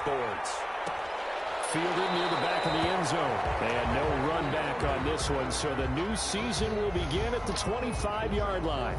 boards. Fielded near the back of the end zone. And no run back on this one, so the new season will begin at the 25-yard line.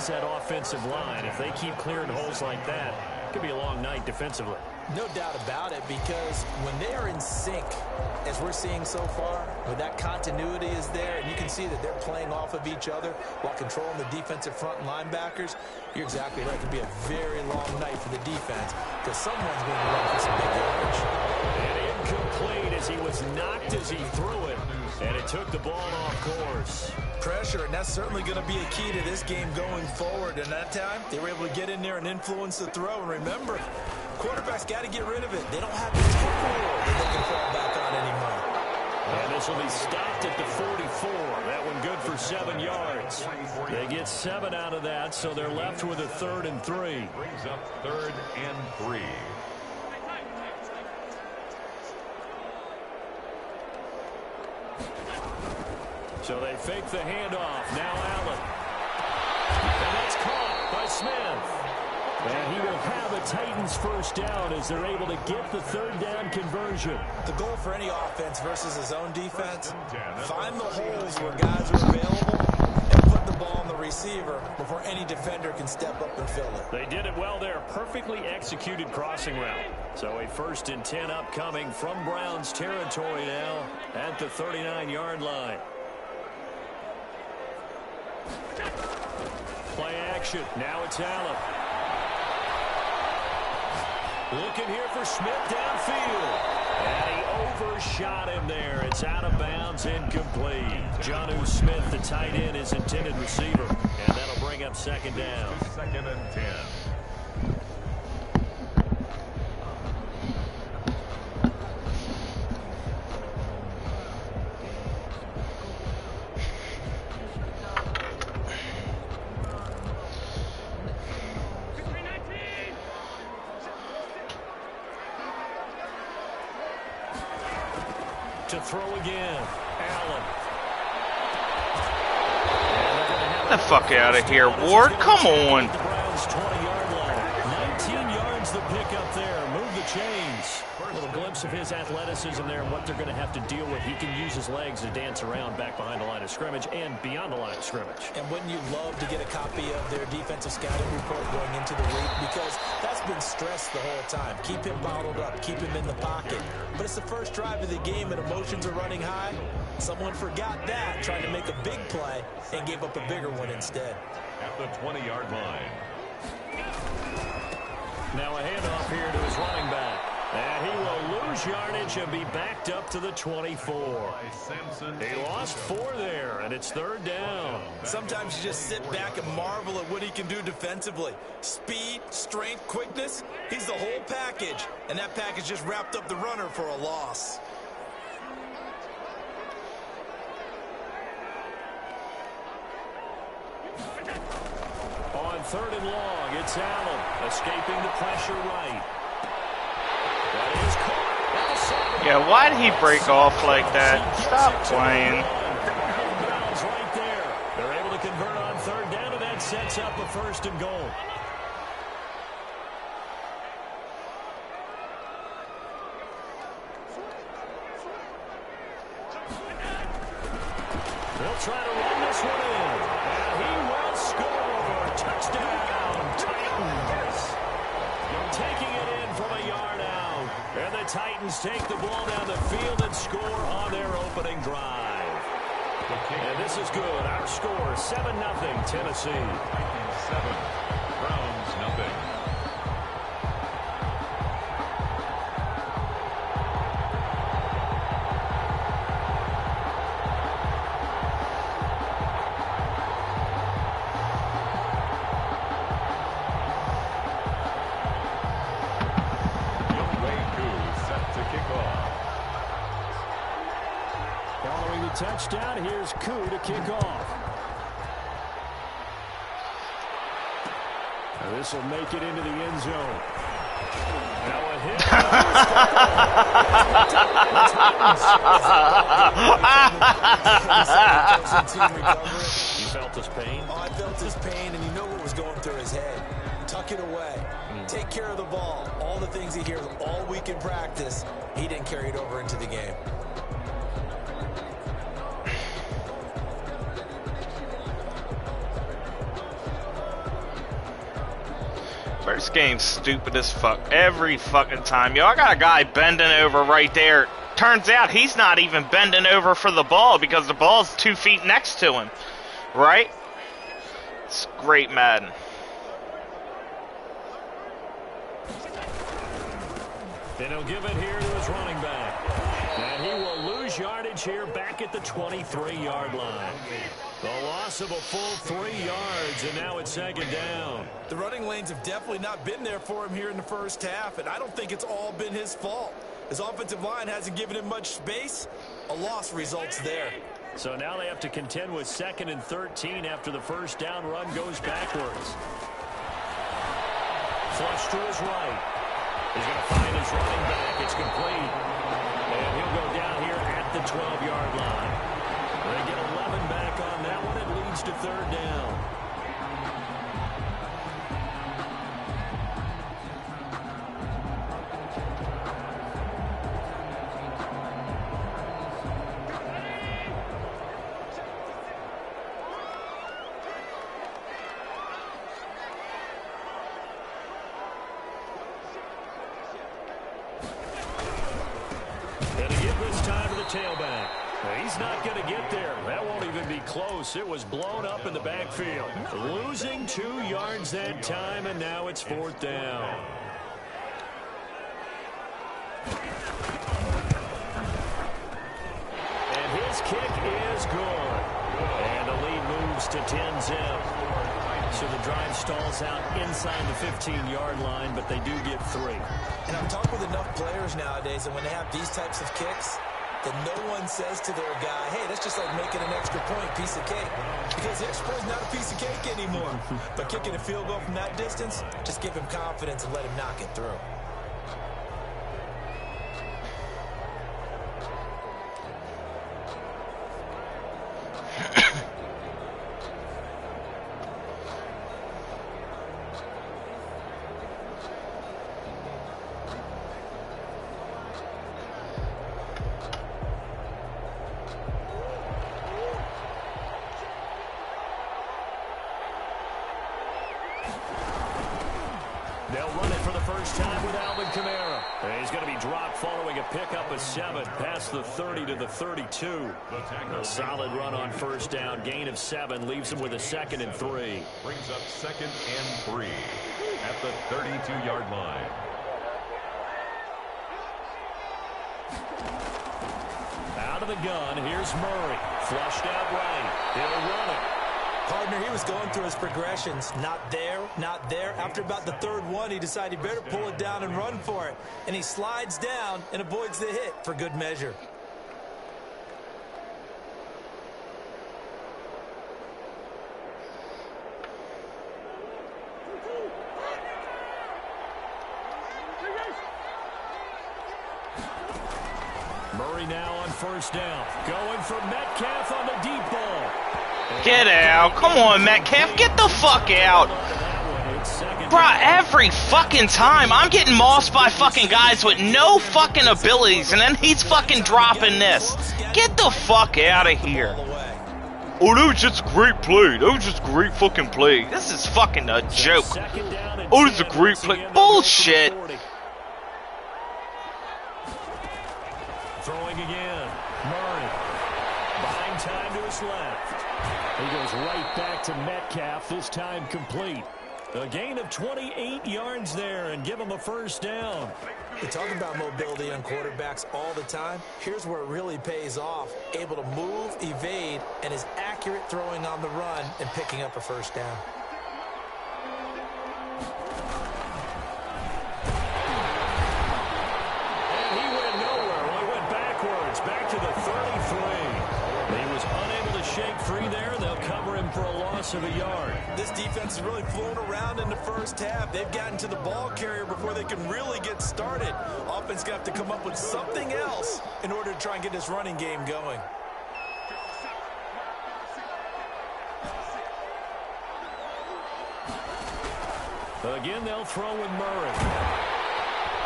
That offensive line, if they keep clearing holes like that, it could be a long night defensively. No doubt about it, because when they are in sync, as we're seeing so far, when that continuity is there, and you can see that they're playing off of each other while controlling the defensive front linebackers, you're exactly right. It could be a very long night for the defense, because someone's going to run for some big yardage. And incomplete as he was knocked as he threw it, and it took the ball off course. Pressure, and that's certainly going to be a key to this game going forward. And that time, they were able to get in there and influence the throw. And remember, quarterbacks got to get rid of it. They don't have the tempo that they can fall back on anymore. And this will be stopped at the 44. That one good for 7 yards. They get 7 out of that, so they're left with a 3rd and 3. Brings up 3rd and 3. So they fake the handoff. Now Allen. And that's caught by Smith. And he will have a Titans first down as they're able to get the 3rd down conversion. The goal for any offense versus his own defense, find the holes where guys are available and put the ball on the receiver before any defender can step up and fill it. They did it well there. Perfectly executed crossing route. So a 1st and 10 upcoming from Browns territory now at the 39-yard line. Play action. Now it's Allen. Looking here for Smith downfield. And he overshot him there. It's out of bounds, incomplete. Jonnu Smith, the tight end, his intended receiver. And that'll bring up 2nd down. 2nd and 10. To throw again. Allen. Get the fuck out of here, Ward. Come on. The Browns 20-yard line. 19 yards the pickup there. Move the chains. A little glimpse of his athleticism there and what they're going to have to deal with. He can use his legs to dance around back behind the line of scrimmage and beyond the line of scrimmage. And wouldn't you love to get a copy of their defensive scouting report going into the week? Because that's been stressed the whole time. Keep him bottled up. Keep him in the pocket. But it's the first drive of the game and emotions are running high. Someone forgot that, trying to make a big play, and gave up a bigger one instead. At the 20-yard line. Now a handoff here to his running back. And he will lose yardage and be backed up to the 24. He lost 4 there, and it's 3rd down. Sometimes you just sit back and marvel at what he can do defensively. Speed, strength, quickness, he's the whole package. And that package just wrapped up the runner for a loss. On 3rd and long, it's Allen escaping the pressure right. That is caught. Yeah, why did he break off like that? Stop playing. Right there. They're able to convert on 3rd down, and that sets up a 1st and goal. They'll try to run this one in. And he will score. Touchdown, Titans. Taking it in from a yard out. And the Titans take the ball down the field and score on their opening drive. And this is good. Our score, 7-0, Tennessee. 7, Browns 0. touchdown. Here's Koo to kick off. This will make it into the end zone. Now a hit. You felt his pain? Oh, I felt his pain, and you know what was going through his head. Tuck it away. Take care of the ball. All the things he hears all week in practice, he didn't carry it over into the game. First game's stupid as fuck every fucking time. Yo, I got a guy bending over right there. Turns out he's not even bending over for the ball because the ball's 2 feet next to him. Right? It's great, Madden. And he'll give it here to his running back. And he will lose yardage here back at the 23-yard line. The loss of a full 3 yards, and now it's second down. The running lanes have definitely not been there for him here in the first half, and I don't think it's all been his fault. His offensive line hasn't given him much space. A loss results there. So now they have to contend with 2nd and 13 after the first down run goes backwards. Flush to his right. He's going to find his running back. It's complete. And he'll go down here at the 12-yard line. They get 11 back on that one. It leads to 3rd down. Tailback. He's not going to get there. That won't even be close. It was blown up in the backfield. Losing 2 yards that time, and now it's 4th down. And his kick is good. And the lead moves to 10-zip. So the drive stalls out inside the 15-yard line, but they do get 3. And I've talked with enough players nowadays, and when they have these types of kicks, that no one says to their guy, hey, that's just like making an extra point, piece of cake. Because the extra point is not a piece of cake anymore. But kicking a field goal from that distance, just give him confidence and let him knock it through. Past the 30 to the 32. A solid run on first down. Gain of 7 leaves him with a 2nd and 3. Brings up 2nd and 3 at the 32-yard line. Out of the gun, here's Murray. Flushed out right. He'll run it. Partner, he was going through his progressions. Not there, not there. After about the 3rd one, he decided he better pull it down and run for it. And he slides down and avoids the hit for good measure. Murray now on first down. Going for Metcalf on the deep ball. Get out. Come on, Metcalf. Get the fuck out. Bruh, every fucking time I'm getting mossed by fucking guys with no fucking abilities, and then he's fucking dropping this. Get the fuck out of here. Oh, that was just a great play. That was just a great fucking play. This is fucking a joke. Oh, this is a great play. Bullshit. Throwing again. Murray. Buying time to his left. He goes right back to Metcalf, this time complete. A gain of 28 yards there and give him a first down. We talk about mobility on quarterbacks all the time. Here's where it really pays off. Able to move, evade, and is accurate throwing on the run and picking up a first down. And he went nowhere. Well, he went backwards, back to the 33. loss of a yard. This defense is really flown around in the first half. They've gotten to the ball carrier before they can really get started. Offense going to have to come up with something else in order to try and get this running game going. Again, they'll throw with Murray.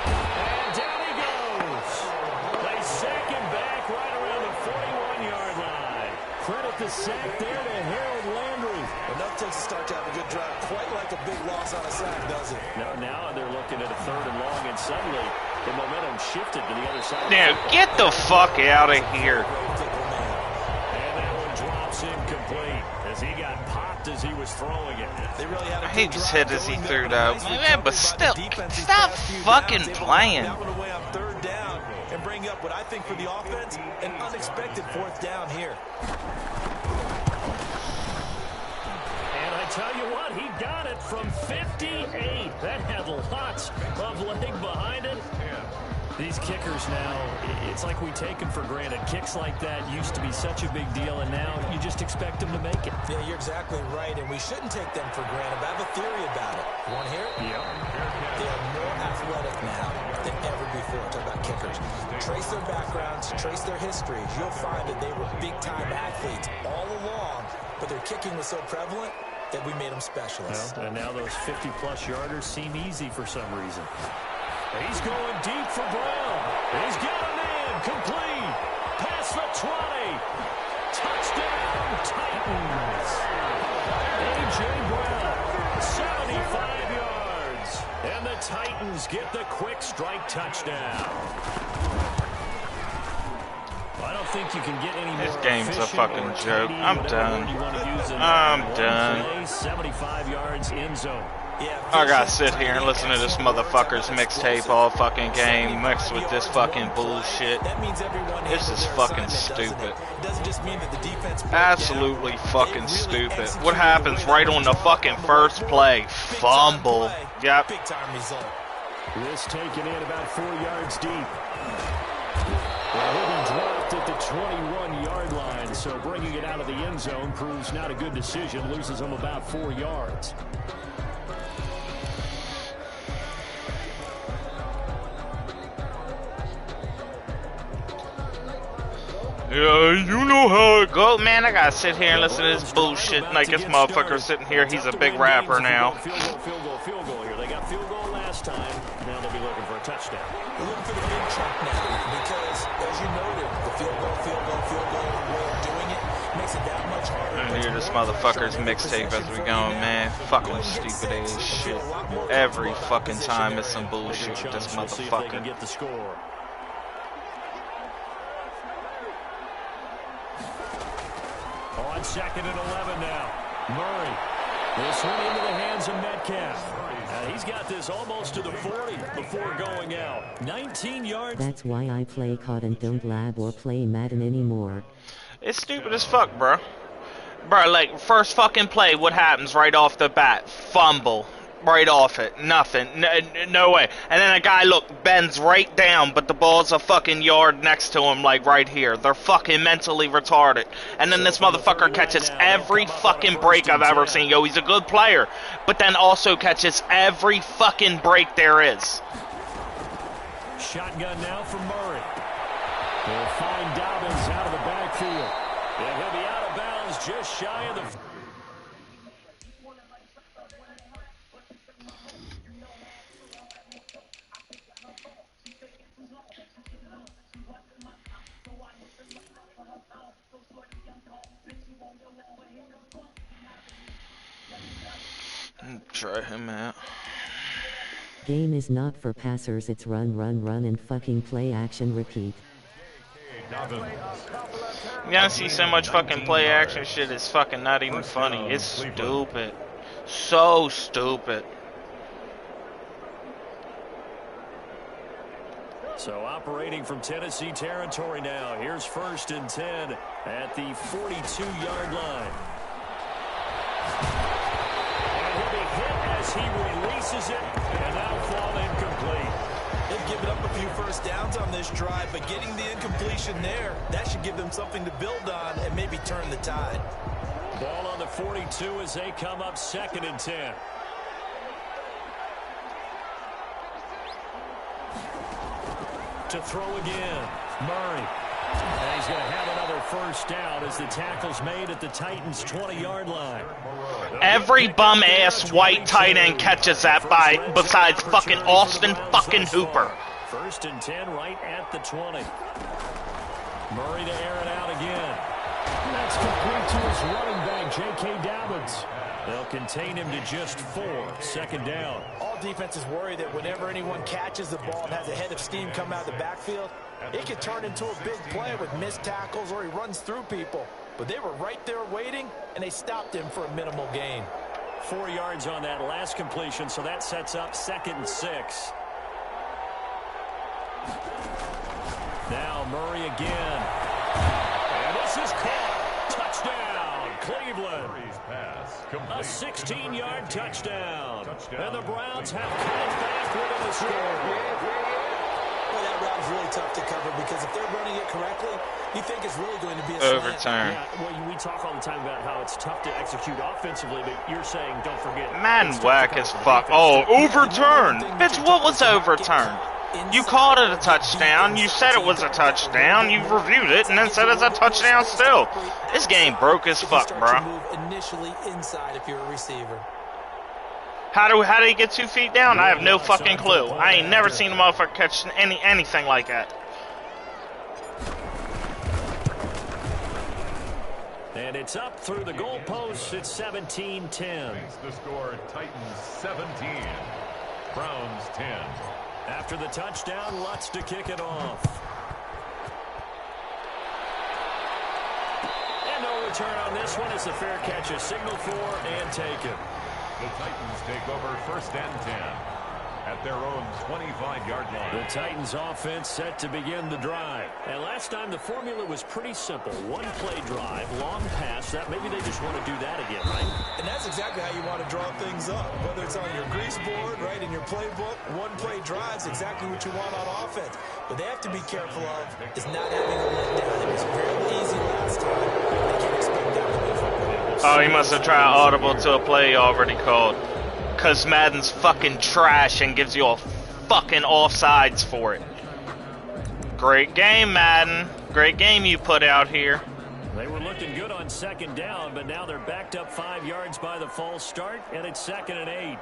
And down he goes. They sack him back right around the 41-yard line. Credit the sack there to Harold Landry. Enough to start to have a good drive. Quite like a big loss on a sack, does it? Now they're looking at a 3rd and long, and suddenly the momentum shifted to the other side. Now, get the fuck out of here. And that one drops incomplete as he got popped as he was throwing it. They really had a He good just drive hit as he going threw there. it out. Man, but still, stop fucking playing. That one away on 3rd down and bring up what I think for the offense, an unexpected 4th down here. And I tell you what, he got it from 58. That had lots of leg behind it. These kickers now, it's like we take them for granted. Kicks like that used to be such a big deal, and now you just expect them to make it. Yeah, you're exactly right, and we shouldn't take them for granted. But I have a theory about it. You want to hear it? Yep. They are more athletic now than ever before. Talk about kickers. Trace their backgrounds, trace their histories. You'll find that they were big-time athletes all along, but their kicking was so prevalent that we made them specialists. Well, and now those 50-plus yarders seem easy for some reason. He's going deep for Brown. He's got a man. Complete. Past the 20. Touchdown, Titans. A.J. Brown, 75 yards. And the Titans get the quick strike touchdown. I don't think you can get any more. This game's a fucking efficient or joke. tidy, I'm whatever done. word you want to use in I'm one done. play, 75 yards in zone. I gotta sit here and listen to this motherfucker's mixtape all fucking game mixed with this fucking bullshit. This is fucking stupid. Absolutely fucking stupid. What happens right on the fucking first play? Fumble. Yep. This taken in about 4 yards deep. Well, he'll be dropped at the 21-yard line, so bringing it out of the end zone proves not a good decision. Loses him about 4 yards. Yeah, you know how it goes. Man, I gotta sit here and listen to this bullshit like this motherfucker sitting here. He's a big rapper now. Field goal here. They got field goal last time. Now they'll be looking for a touchdown. We're looking for the big chunk now because, as you noted, the field goal way of doing it makes it that much harder. I hear this motherfucker's mixtape as we going, man. Fucking stupid ass shit. Every fucking time it's some bullshit with this motherfucker. Get the score. On 2nd and 11 now. Murray. This one into the hands of Metcalf. He's got this almost to the 40 before going out. 19 yards. That's why I play COD and don't lab or play Madden anymore. It's stupid as fuck, bro. Bro, like, first fucking play, what happens right off the bat? Fumble. Right off it. Nothing. No way. And then a guy, look, bends right down, but the ball's a fucking yard next to him, like right here. They're fucking mentally retarded. And then this motherfucker catches every fucking break I've ever seen. Yo, he's a good player, but then also catches every fucking break there is. Shotgun now from Murray. They'll find Dobbins out of the backfield. And he'll be out of bounds just shy of the... Try him out. Game is not for passers, it's run, and fucking play action repeat. Yeah, I see so much fucking play action shit, it's fucking not even funny. It's stupid. So stupid. So operating from Tennessee territory now. Here's 1st and 10 at the 42-yard line. And he'll be hit as he releases it, and now fall incomplete. They've given up a few first downs on this drive, but getting the incompletion there, that should give them something to build on and maybe turn the tide. Ball on the 42 as they come up 2nd and 10. To throw again, Murray. And he's going to have another first down as the tackle's made at the Titans' 20-yard line. Every bum-ass white tight end catches that besides fucking Austin fucking Hooper. 1st and 10 right at the 20. Murray to air it out again. That's complete to his running back, J.K. Dobbins. They'll contain him to just 4. 2nd down. All defenses worry that whenever anyone catches the ball and has a head of steam come out of the backfield, it can turn into a big play with missed tackles or he runs through people. But they were right there waiting, and they stopped him for a minimal gain. 4 yards on that last completion, so that sets up 2nd and 6. Now Murray again. And this is caught. Touchdown, Cleveland. A 16-yard touchdown. And the Browns have come back with a score. Well, that route is really tough to cover because if they're running it correctly, you think it's really going to be a overturn. Yeah, well, we talk all the time about how it's tough to execute offensively, but you're saying don't forget. Man, whack as fuck. Oh, overturn. Bitch, what was overturned? You called it a touchdown. You said it was a touchdown. You reviewed it and then said it's a touchdown still. This game broke as fuck, bro. Initially inside if you're a receiver. How do he get 2 feet down? I have no fucking clue. I ain't never seen a motherfucker catch anything like that. And it's up through the goalposts. It's 17-10. The score, Titans 17, Browns 10. After the touchdown, Lutz to kick it off. And no return on this one as the fair catch is signaled for and taken. The Titans take over 1st and 10 at their own 25-yard line. The Titans offense set to begin the drive. And last time the formula was pretty simple. 1-play drive, long pass. That maybe they just want to do that again, right? And that's exactly how you want to draw things up. Whether it's on your grease board, right, in your playbook, 1-play drive's exactly what you want on offense. What they have to be careful of is not having a letdown. It was very easy last time. They can't expect that to be football. Oh, he must have tried audible to a play already called. Because Madden's fucking trash and gives you a fucking offsides for it. Great game, Madden. Great game you put out here. They were looking good on 2nd down, but now they're backed up 5 yards by the false start, and it's 2nd and 8.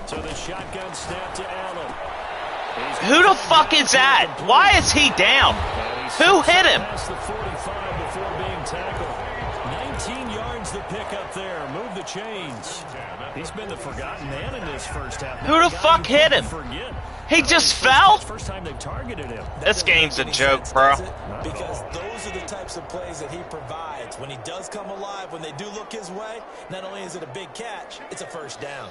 So the shotgun snap to Allen. Who the fuck is that? Why is he down? Who hit him? Past the 45 before being tackled. 19 yards the pickup there. Move the chains. He's been the forgotten man in this first half. Who the fuck hit him? He just fell? First time they've targeted him. This game's a joke, bro. Because those are the types of plays that he provides. When he does come alive, when they do look his way, not only is it a big catch, it's a first down.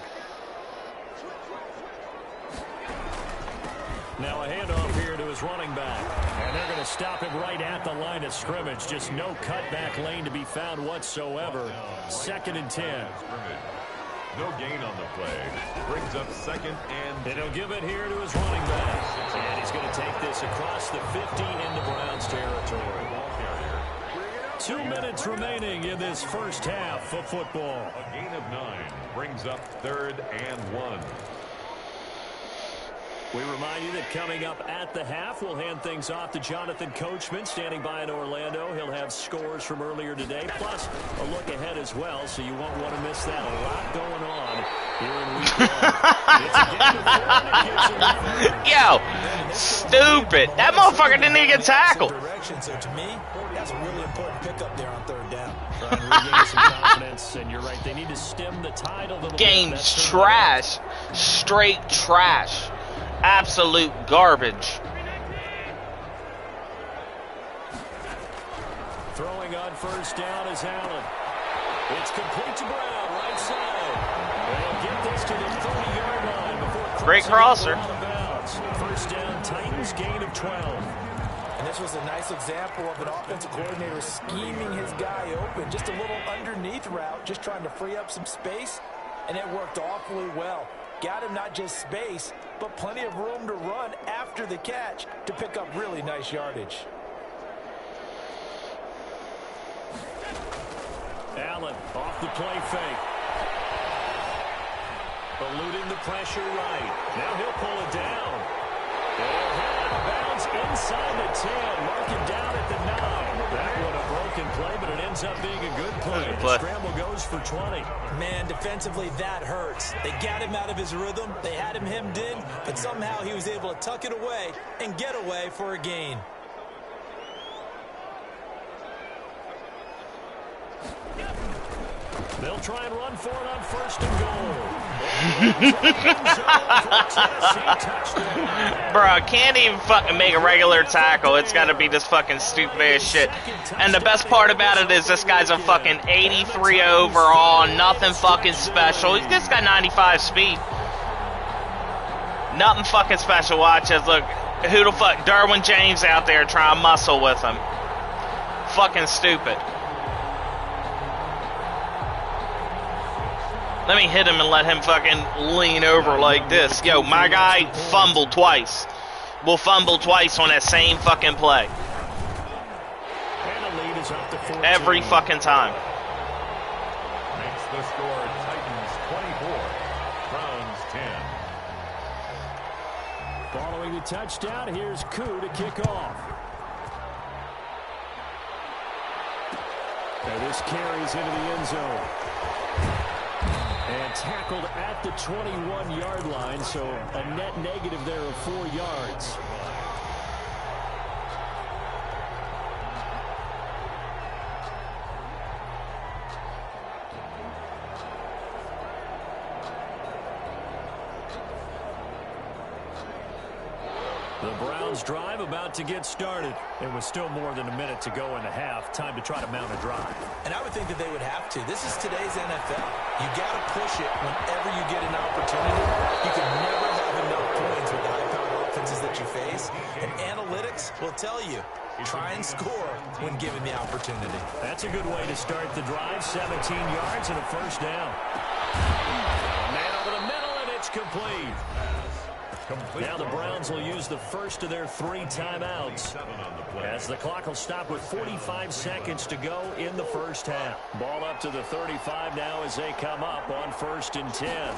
Now a handoff here to his running back. And they're going to stop him right at the line of scrimmage. Just no cutback lane to be found whatsoever. 2nd and 10. No gain on the play. Brings up 2nd and 10. And he'll give it here to his running back. And he's going to take this across the 50 into Browns territory. 2 minutes remaining in this first half of football. A gain of 9 brings up 3rd and 1. We remind you that coming up at the half, we'll hand things off to Jonathan Coachman, standing by in Orlando. He'll have scores from earlier today, plus a look ahead as well, so you won't want to miss that. A lot going on here in week 1. Yo, stupid. That motherfucker didn't even get tackled. So to me, that's a really important pickup there on 3rd down. Trying to regain some confidence, and you're right, they need to stem the tide a little bit. Game's trash. Straight trash. Absolute garbage. Throwing on first down is Allen. It's complete to Brown, right side. They'll get this to the 30-yard line before great crosser. First down, Titans, gain of 12. And this was a nice example of an offensive coordinator scheming his guy open. Just a little underneath route, just trying to free up some space, and it worked awfully well. got him not just space, but plenty of room to run after the catch to pick up really nice yardage. Allen off the play fake. Eluding the pressure right. Now he'll pull it down. They'll head out of bounds inside the 10. Marking down at the 9. That one a broken play, but it ends up being a good play. The scramble goes for 20. Man, defensively, that hurts. They got him out of his rhythm. They had him hemmed in, but somehow he was able to tuck it away and get away for a gain. They'll try and run for it on first and goal. Bro, can't even fucking make a regular tackle. It's got to be this fucking stupid ass shit. And the best part about it is this guy's a fucking 83 overall, nothing fucking special. This got 95 speed. Nothing fucking special. Watch this. Look, who the fuck? Derwin James out there trying to muscle with him. Fucking stupid. Let me hit him and let him fucking lean over like this. Yo, my guy fumbled twice. Will fumble twice on that same fucking play. Every fucking time. Makes the score Titans 24, Browns 10. Following the touchdown, here's Koo to kick off. And this carries into the end zone. And tackled at the 21-yard line, so a net negative there of 4 yards. The Browns drive about to get started. It was still more than a minute to go in the half. Time to try to mount a drive. And I would think that they would have to. This is today's NFL. You got to push it whenever you get an opportunity. You can never have enough points with the high-powered offenses that you face. And analytics will tell you, try and score when given the opportunity. That's a good way to start the drive. 17 yards and a first down. Man over the middle, and it's complete. Now the Browns will use the first of their 3 timeouts as the clock will stop with 45 seconds to go in the first half. Ball up to the 35 now as they come up on 1st and 10.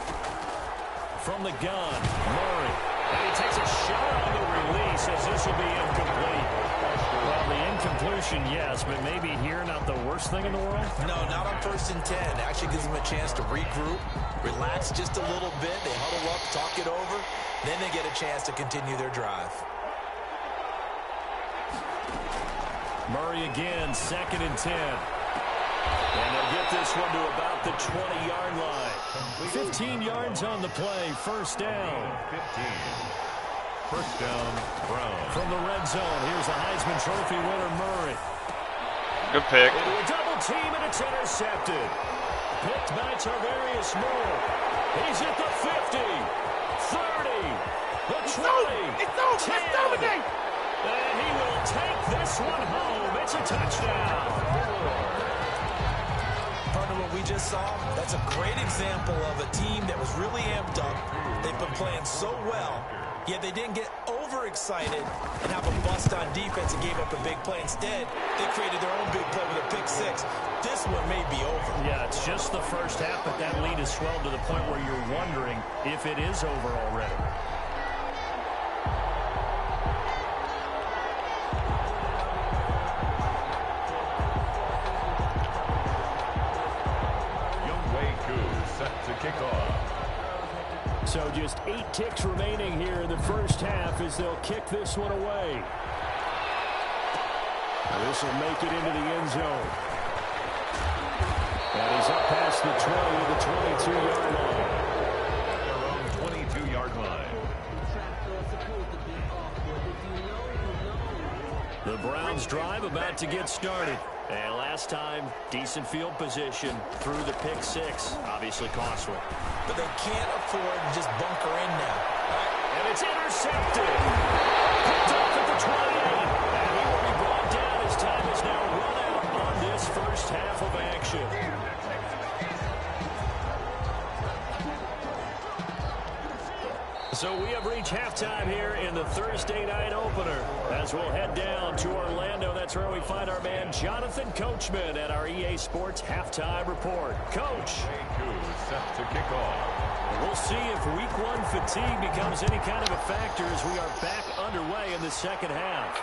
From the gun, Murray. And he takes a shot on the release as this will be incomplete. Well, the incompletion, yes, but maybe here not the worst thing in the world? No, not on 1st and 10. Actually gives them a chance to regroup, relax just a little bit. They huddle up, talk it over. Then they get a chance to continue their drive. Murray again, 2nd and 10. And they'll get this one to about the 20-yard line. 15 yards on the play, first down. 15. First down, Browns. From the red zone, here's the Heisman Trophy winner, Murray. Good pick. Into a double team, and it's intercepted. Picked by Tarvarius Moore. He's at the 50. 30, the 20, it's 10, and he will take this one home. It's a touchdown. Partner, what we just saw, that's a great example of a team that was really amped up. They've been playing so well, yet they didn't get overexcited and have a bust on defense and gave up a big play. Instead, they created their own big play with a pick 6. This one may be over. Yeah, it's just the first half, but that lead has swelled to the point where you're wondering if it is over already. Younghoe Koo set to kick off. So just 8 ticks remaining here in the first half as they'll kick this one away. This will make it into the end zone. And he's up past the 20 to the 22-yard line. Their own 22-yard line. The Browns drive about to get started. And last time, decent field position through the pick 6. Obviously costly. But they can't afford to just bunker in now. And it's intercepted. Picked off at the 28. And he will be brought down as time is now run out on this first half of action. So we have reached halftime here in the Thursday night opener. As we'll head down to Orlando, that's where we find our man Jonathan Coachman at our EA Sports Halftime Report. Coach. Set to kick off. We'll see if week one fatigue becomes any kind of a factor as we are back underway in the second half.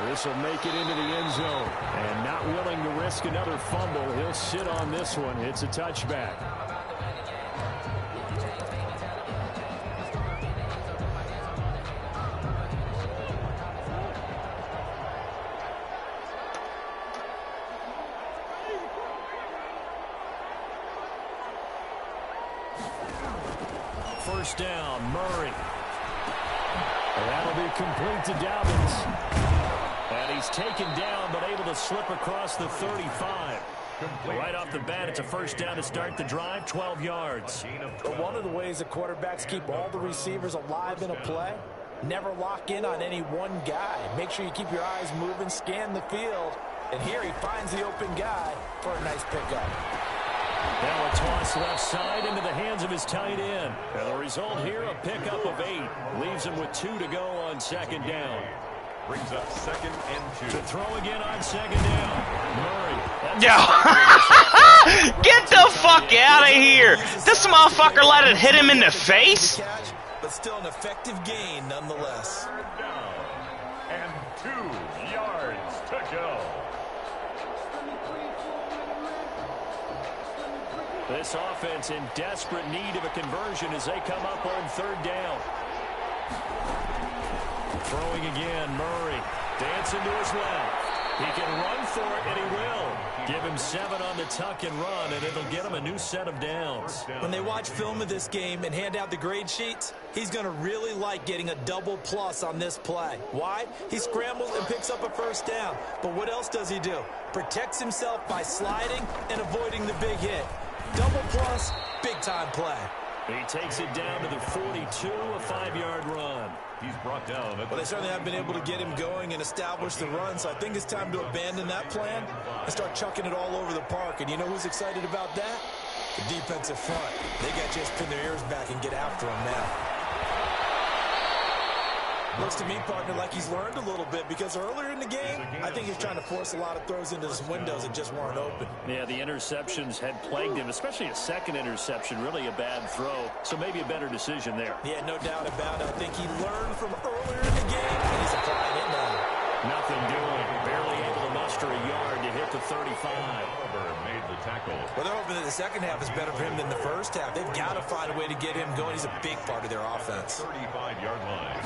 This will make it into the end zone. And not willing to risk another fumble, he'll sit on this one. It's a touchback. First down, Murray. And that'll be complete to Dobbins. And he's taken down, but able to slip across the 35. Right off the bat, it's a first down to start the drive, 12 yards. But one of the ways that quarterbacks keep all the receivers alive in a play, never lock in on any one guy. Make sure you keep your eyes moving, scan the field. And here he finds the open guy for a nice pickup. Now a toss left side into the hands of his tight end. And the result here, a pickup of 8. Leaves him with 2 to go on second down. Brings up 2nd and 2. To throw again on second down. Murray. Get the fuck out of here. This motherfucker let it hit him in the face. But still an effective gain nonetheless. 3rd down and 2 yards to go. This offense in desperate need of a conversion as they come up on 3rd down. Throwing again, Murray. Dancing to his left. He can run for it, and he will. Give him 7 on the tuck and run, and it'll get him a new set of downs. When they watch film of this game and hand out the grade sheets, he's going to really like getting a double plus on this play. Why? He scrambles and picks up a first down. But what else does he do? Protects himself by sliding and avoiding the big hit. Double plus, big-time play. He takes it down to the 42, a 5-yard run. He's brought down. Well, they certainly have been able to get him going and establish the run, so I think it's time to abandon that plan and start chucking it all over the park. And you know who's excited about that? The defensive front. They got to just pin their ears back and get after him now. Looks to me, partner, like he's learned a little bit because earlier in the game, I think he's trying to force a lot of throws into his windows that just weren't open. Yeah, the interceptions had plagued him, especially a second interception, really a bad throw. So maybe a better decision there. Yeah, no doubt about it. I think he learned from earlier in the game, and he's applying it now. Nothing doing. Barely able to muster a yard to hit the 35. Made the tackle. Well, they're hoping that the second half is better for him than the first half. They've got to find a way to get him going. He's a big part of their offense. 35-yard line.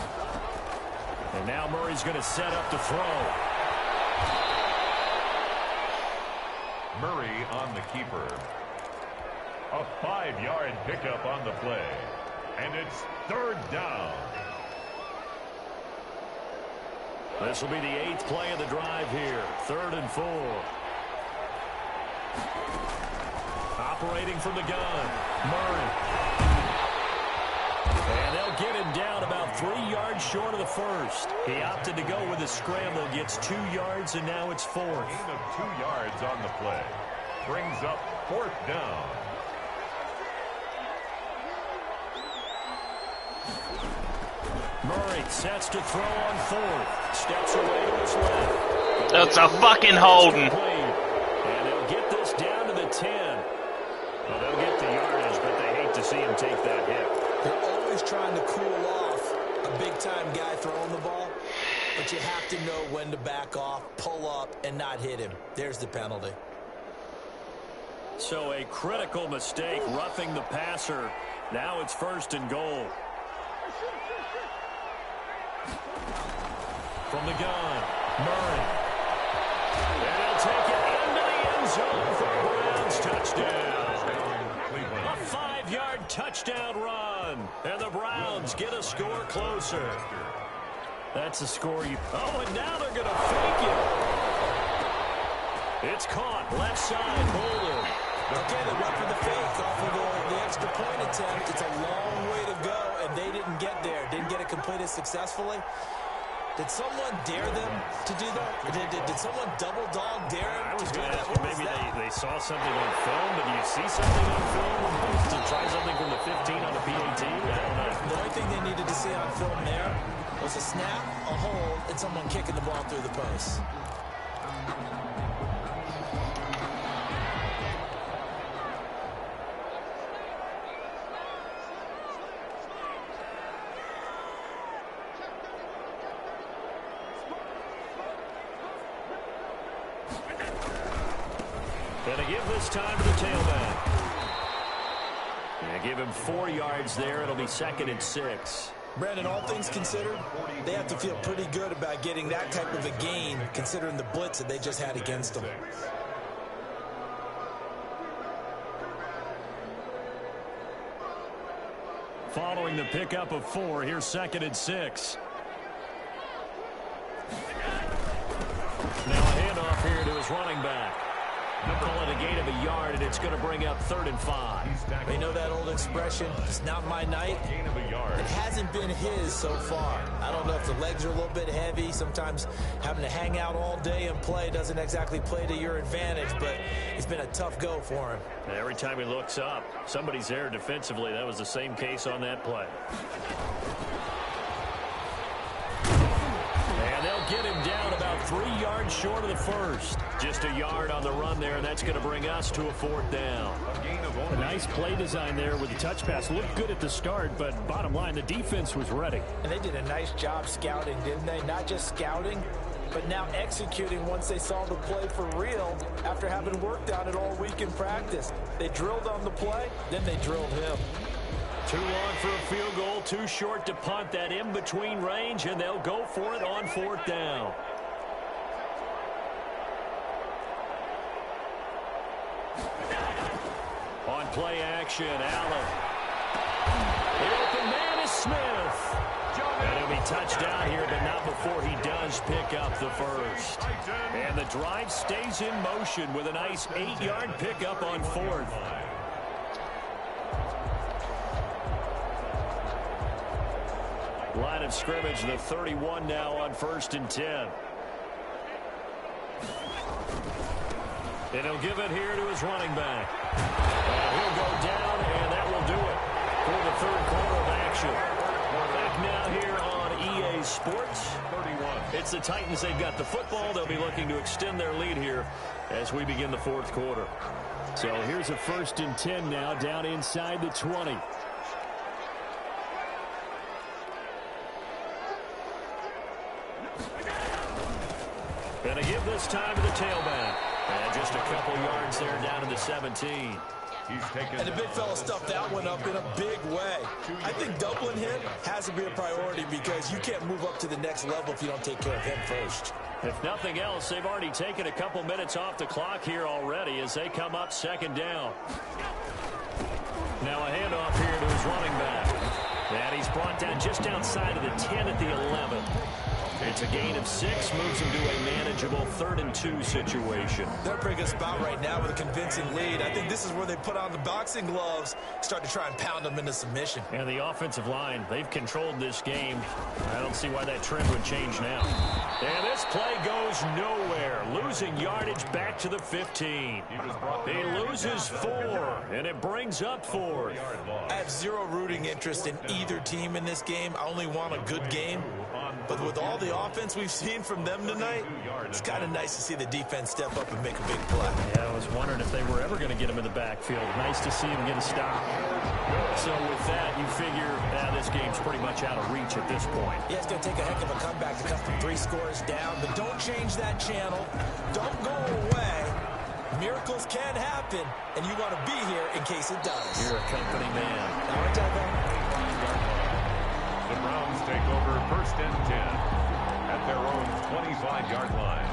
And now Murray's going to set up to throw. Murray on the keeper. A 5-yard pickup on the play. And it's 3rd down. This will be the 8th play of the drive here. 3rd and 4. Operating from the gun. Murray. And they'll get him down about 3 yards short of the first. He opted to go with a scramble. Gets 2 yards, and now it's 4th. Gain of 2 yards on the play. Brings up 4th down. Murray sets to throw on 4th. Steps away to his left. That's a fucking holding. And they'll get this down to the 10. Well, they'll get the yardage, but they hate to see him take that hit. They're always trying to cool off a big-time guy throwing the ball, but you have to know when to back off, pull up, and not hit him. There's the penalty. So a critical mistake, roughing the passer. Now it's 1st and goal. From the gun, Murray. And he'll take it into the end zone for a Browns touchdown. A 5-yard touchdown run. And the Browns get a score closer. That's a score you... Oh, and now they're going to fake it. It's caught. Left side, holding. Okay, they went for the fake off of the extra point attempt. It's a long way to go, and they didn't get there. Didn't get it completed successfully. Did someone dare them to do that? Did someone double dog dare I them was to do going to that? ask you, maybe they saw something on film, but do you see something on film to try something from the 15 on the PAT? I don't know. The only thing they needed to see on film there was a snap, a hold, and someone kicking the ball through the post. And to give this time to the tailback. And give him 4 yards there. It'll be 2nd and 6. Brandon, all things considered, they have to feel pretty good about getting that type of a gain, considering the blitz that they just had against them. Following the pickup of 4, here's 2nd and 6. Now a handoff here to his running back. Call it a gain of a yard, and it's going to bring up 3rd and 5. They know that old expression, it's not my night. Gain of a yard. It hasn't been his so far. I don't know if the legs are a little bit heavy. Sometimes having to hang out all day and play doesn't exactly play to your advantage, but it's been a tough go for him. And every time he looks up, somebody's there defensively. That was the same case on that play. And they'll get him down about 3 yards short of the first. Just a yard on the run there, and that's going to bring us to a 4th down. A gain of A only nice play design there with the touch pass. Looked good at the start, but bottom line, the defense was ready. And they did a nice job scouting, didn't they? Not just scouting, but now executing once they saw the play for real after having worked on it all week in practice. They drilled on the play, then they drilled him. Too long for a field goal, too short to punt. That in-between range, and they'll go for it on 4th down. On play action, Allen. The open man is Smith. And he'll be touchdown here, but not before he does pick up the first. And the drive stays in motion with a nice 8-yard pickup on 4th. Line of scrimmage, the 31 now on 1st and 10. And he'll give it here to his running back. And he'll go down, and that will do it for the 3rd quarter of action. We're back now here on EA Sports. 31. It's the Titans. They've got the football. They'll be looking to extend their lead here as we begin the 4th quarter. So here's a 1st and 10 now, down inside the 20. And to give this time to the tailback. And just a couple yards there down to the 17. He's taken. And the big fella stuffed that one up in a big way. I think doubling him has to be a priority because you can't move up to the next level if you don't take care of him first. If nothing else, they've already taken a couple minutes off the clock here already as they come up 2nd down. Now a handoff here to his running back. And he's brought down just outside of the 10 at the 11. It's a gain of 6, moves him to a manageable 3rd and 2 situation. They're in a pretty good spot right now with a convincing lead. I think this is where they put on the boxing gloves, start to try and pound them into submission. And the offensive line, they've controlled this game. I don't see why that trend would change now. And this play goes nowhere. Losing yardage back to the 15. He loses 4, and it brings up 4th. I have zero rooting interest in either team in this game. I only want a good game. But with all the offense we've seen from them tonight, it's kind of nice to see the defense step up and make a big play. Yeah, I was wondering if they were ever going to get him in the backfield. Nice to see him get a stop. So with that, you figure this game's pretty much out of reach at this point. Yeah, it's going to take a heck of a comeback to cut from 3 scores down. But don't change that channel. Don't go away. Miracles can happen, and you want to be here in case it does. You're a company man. All right, Typo. The Browns take over 1st and 10 at their own 25-yard line.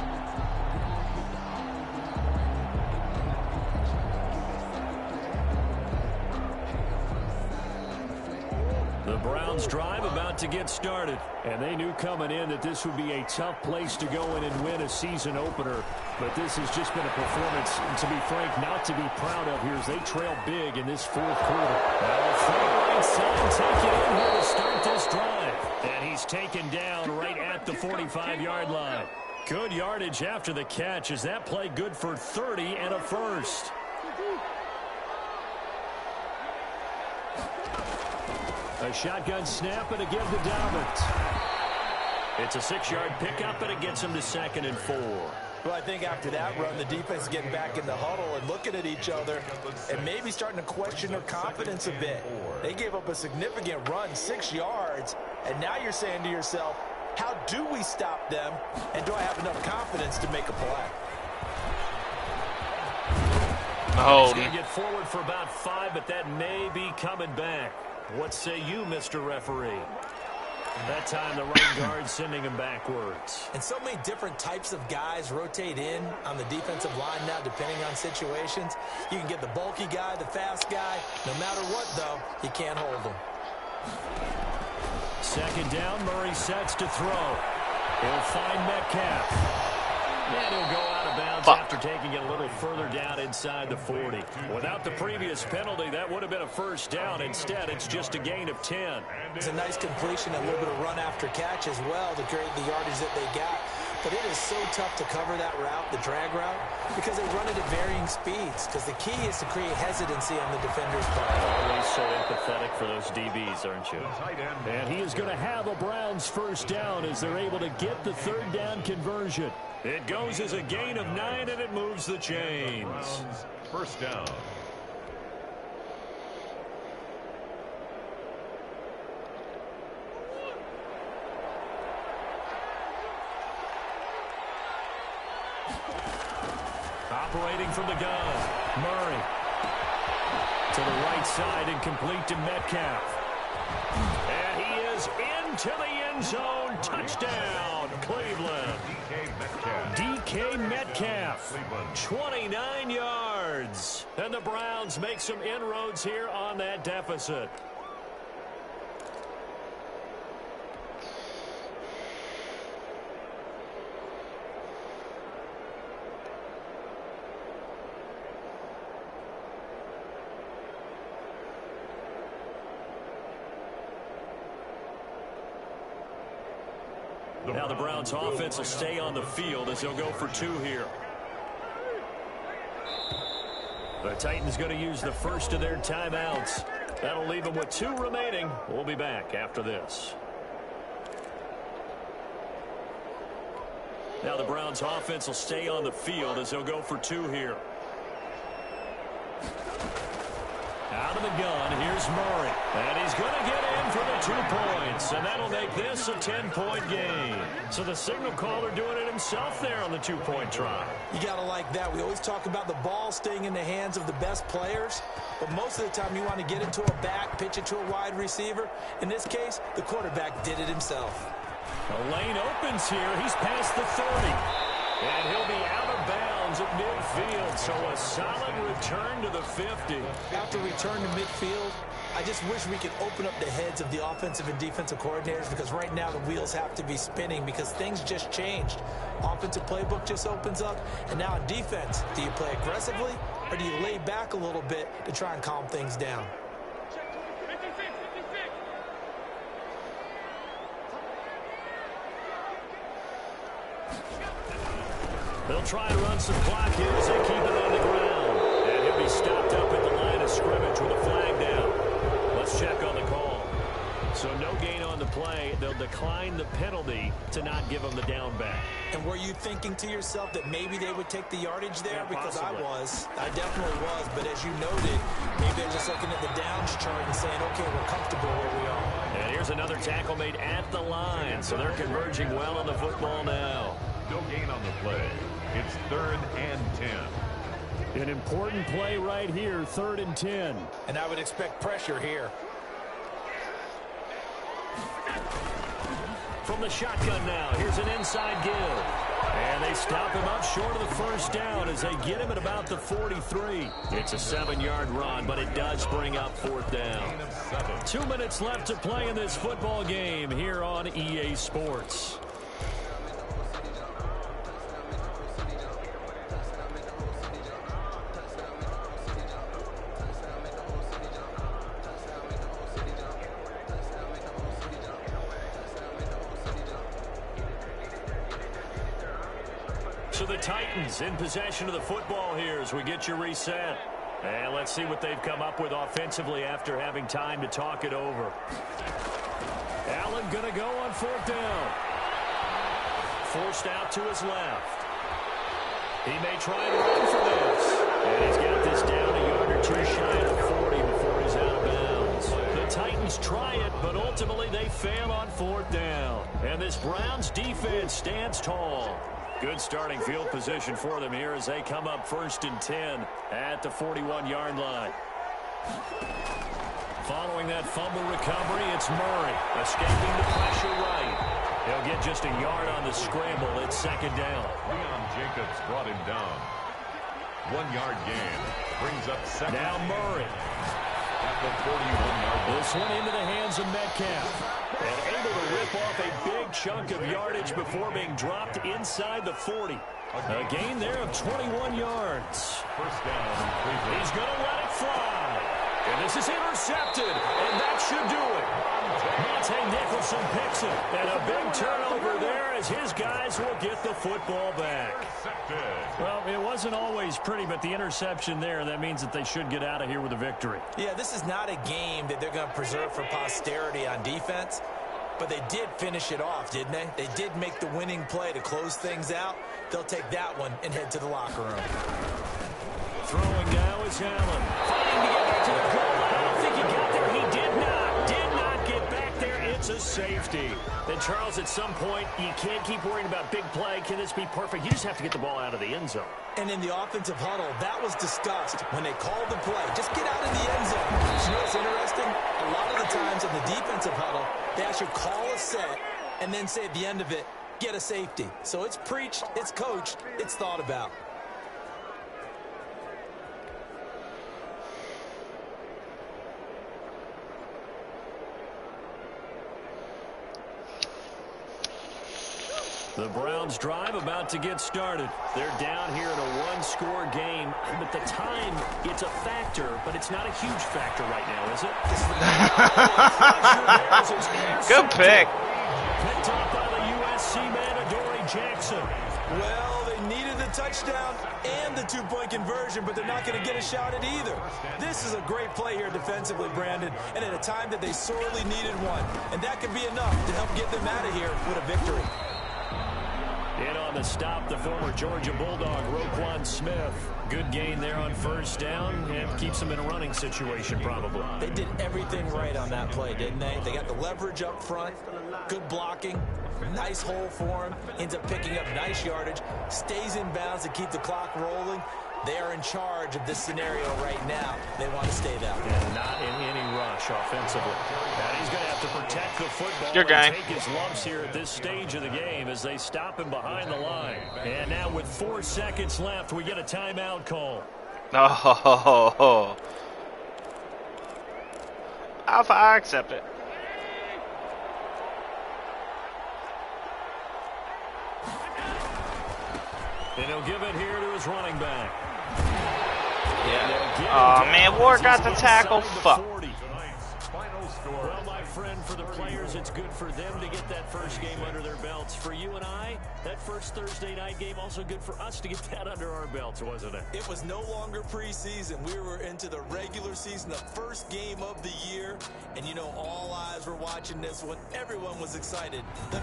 The Browns drive about to get started. And they knew coming in that this would be a tough place to go in and win a season opener. But this has just been a performance, to be frank, not to be proud of here as they trail big in this fourth quarter. Now, from right side, take it in here to start this drive. And he's taken down right at the 45-yard line. Good yardage after the catch. Is that play good for 30 and a first? A shotgun snap and a give to Dobbins. It's a 6-yard pickup and it gets him to 2nd and 4. Well, I think after that run, the defense is getting back in the huddle and looking at each other and maybe starting to question their confidence a bit. They gave up a significant run, 6 yards, and now you're saying to yourself, how do we stop them, and do I have enough confidence to make a play? Oh. He's going to get forward for about 5, but that may be coming back. What say you, Mr. Referee? That time the right guard sending him backwards. And so many different types of guys rotate in on the defensive line now, depending on situations. You can get the bulky guy, the fast guy. No matter what, though, you can't hold him. 2nd down, Murray sets to throw. He'll find Metcalf. And he'll go out of bounds after taking it a little further down inside the 40. Without the previous penalty, that would have been a first down. Instead, it's just a gain of 10. It's a nice completion, a little bit of run after catch as well to create the yardage that they got. But it is so tough to cover that route, the drag route, because they run it at varying speeds. Because the key is to create hesitancy on the defender's part. Always so empathetic for those DBs, aren't you? And he is going to have a Browns first down as they're able to get the 3rd down conversion. It goes as a gain of 9, and it moves the chains. First down. Operating from the gun, Murray. To the right side and complete to Metcalf. And he is into the end zone. Touchdown, Cleveland. DK Metcalf, 29 yards. And the Browns make some inroads here on that deficit. Now the Browns offense will stay on the field as they'll go for 2 here. The Titans going to use the first of their timeouts. That'll leave them with 2 remaining. We'll be back after this. Now the Browns offense will stay on the field as they'll go for 2 here. Out of the gun, here's Murray. And he's going to get in for the 2 points. And that'll make this a 10-point game. So the signal caller doing it himself there on the 2-point try. You got to like that. We always talk about the ball staying in the hands of the best players. But most of the time you want to get it to a back, pitch it to a wide receiver. In this case, the quarterback did it himself. The lane opens here. He's past the 30. And he'll be out of bounds at midfield. So a solid return to the 50. After return to midfield, I just wish we could open up the heads of the offensive and defensive coordinators, because right now the wheels have to be spinning because things just changed. Offensive playbook just opens up. And now in defense, do you play aggressively or do you lay back a little bit to try and calm things down? They'll try to run some clock here as they keep it on the ground. And he'll be stopped up at the line of scrimmage with a flag down. Let's check on the call. So no gain on the play. They'll decline the penalty to not give them the down back. And were you thinking to yourself that maybe they would take the yardage there? Yeah, because possibly. I definitely was. But as you noted, maybe they're just looking at the downs chart and saying, okay, we're comfortable where we are. And here's another tackle made at the line. So they're converging well on the football now. No gain on the play. It's 3rd and 10. An important play right here, 3rd and 10. And I would expect pressure here. From the shotgun now, here's an inside give. And they stop him up short of the first down as they get him at about the 43. It's a 7-yard run, but it does bring up 4th down. 2 minutes left to play in this football game here on EA Sports. So the Titans in possession of the football here as we get you reset. And let's see what they've come up with offensively after having time to talk it over. Allen going to go on 4th down. Forced out to his left. He may try and run for this. And he's got this down a yard or two shy of the 40 before he's out of bounds. The Titans try it, but ultimately they fail on 4th down. And this Browns defense stands tall. Good starting field position for them here as they come up 1st and 10 at the 41-yard line. Following that fumble recovery, it's Murray escaping the pressure right. He'll get just a yard on the scramble. It's 2nd down. Leon Jacobs brought him down. 1-yard gain. Brings up 2nd. Now Murray. At the 41-yard line. This one into the hands of Metcalf. And able to rip off a big chunk of yardage before being dropped inside the 40. A gain there of 21 yards. 1st down. Cleveland. He's going to let it fly. And this is intercepted. And that should do it. Monte Nicholson picks it. And a big turnover there as his guys will get the football back. Well, it wasn't always pretty, but the interception there, that means that they should get out of here with a victory. Yeah, this is not a game that they're going to preserve for posterity on defense, but they did finish it off, didn't they? They did make the winning play to close things out. They'll take that one and head to the locker room. Throwing now is Allen. Fighting to get back to the goal line. I don't think he got there. He did not get back there. It's a safety. Then, Charles, at some point, you can't keep worrying about big play. Can this be perfect? You just have to get the ball out of the end zone. And in the offensive huddle, that was discussed when they called the play. Just get out of the end zone. You know what's interesting? A lot of the times in the defensive huddle, they actually call a set and then say at the end of it, get a safety. So it's preached, it's coached, it's thought about. The Browns drive about to get started. They're down here in a one-score game. But the time, it's a factor, but it's not a huge factor right now, is it? Good pick. Picked up by the USC man, Adoree Jackson. Well, they needed the touchdown and the two-point conversion, but they're not going to get a shot at either. This is a great play here defensively, Brandon, and at a time that they sorely needed one. And that could be enough to help get them out of here with a victory. In on the stop, the former Georgia Bulldog, Roquan Smith. Good gain there on first down and keeps them in a running situation probably. They did everything right on that play, didn't they? They got the leverage up front, good blocking, nice hole for him, ends up picking up nice yardage, stays in bounds to keep the clock rolling. They are in charge of this scenario right now. They want to stay that way. And not in any rush offensively. And he's going to have to protect the football Good game. and take his lumps here at this stage of the game as they stop him behind the line. And now with 4 seconds left, we get a timeout call. Oh, Alpha, I accept it. And he'll give it here to his running back. Oh man, Ward got the tackle. Fuck. Well, my friend, for the players, it's good for them to get that first game under their belts. For you and I, that first Thursday night game, also good for us to get that under our belts, wasn't it? It was no longer preseason. We were into the regular season, the first game of the year. And, you know, all eyes were watching this one. Everyone was excited.